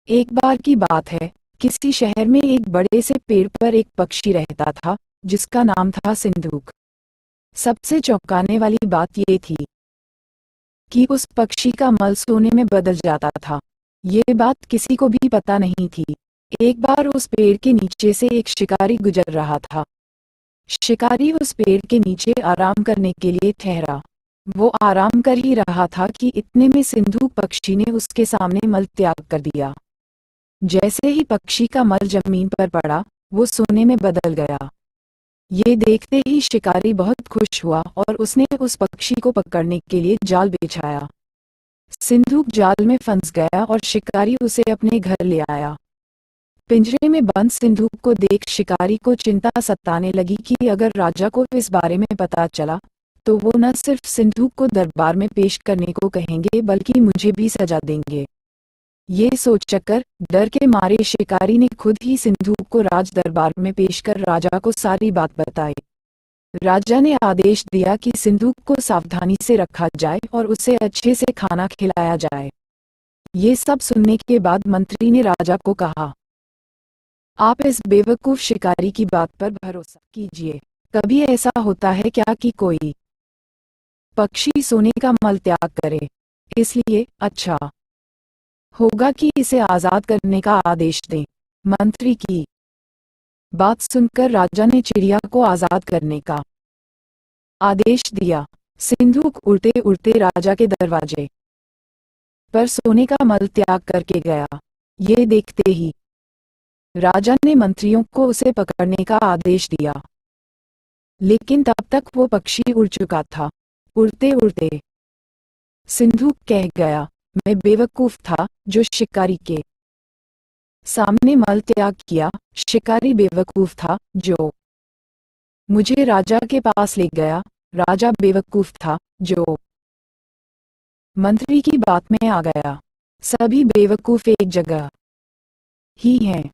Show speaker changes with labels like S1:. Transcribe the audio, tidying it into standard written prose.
S1: एक बार की बात है, किसी शहर में एक बड़े से पेड़ पर एक पक्षी रहता था, जिसका नाम था सिंदूक। सबसे चौंकाने वाली बात ये थी कि उस पक्षी का मल सोने में बदल जाता था। ये बात किसी को भी पता नहीं थी। एक बार उस पेड़ के नीचे से एक शिकारी गुजर रहा था। शिकारी उस पेड़ के नीचे आराम करने के लिए ठहरा। वो आराम कर ही रहा था कि इतने में सिंदूक पक्षी ने उसके सामने मल त्याग कर दिया। जैसे ही पक्षी का मल जमीन पर पड़ा, वो सोने में बदल गया। ये देखते ही शिकारी बहुत खुश हुआ और उसने उस पक्षी को पकड़ने के लिए जाल बिछाया। सिंदूक जाल में फंस गया और शिकारी उसे अपने घर ले आया। पिंजरे में बंद सिंदूक को देख शिकारी को चिंता सताने लगी कि अगर राजा को इस बारे में पता चला, तो वो न सिर्फ सिंदूक को दरबार में पेश करने को कहेंगे बल्कि मुझे भी सजा देंगे। ये सोचकर डर के मारे शिकारी ने खुद ही सिंदूक को राज दरबार में पेश कर राजा को सारी बात बताई। राजा ने आदेश दिया कि सिंदूक को सावधानी से रखा जाए और उसे अच्छे से खाना खिलाया जाए। ये सब सुनने के बाद मंत्री ने राजा को कहा, आप इस बेवकूफ शिकारी की बात पर भरोसा कीजिए। कभी ऐसा होता है क्या कि कोई पक्षी सोने का मल त्याग करे? इसलिए अच्छा होगा कि इसे आजाद करने का आदेश दें। मंत्री की बात सुनकर राजा ने चिड़िया को आजाद करने का आदेश दिया। सिंदूक उड़ते उड़ते राजा के दरवाजे पर सोने का मल त्याग करके गया। ये देखते ही राजा ने मंत्रियों को उसे पकड़ने का आदेश दिया, लेकिन तब तक वो पक्षी उड़ चुका था। उड़ते उड़ते सिंदूक कह गया, मैं बेवकूफ था जो शिकारी के सामने मल त्याग किया। शिकारी बेवकूफ था जो मुझे राजा के पास ले गया। राजा बेवकूफ था जो मंत्री की बात में आ गया। सभी बेवकूफ एक जगह ही हैं।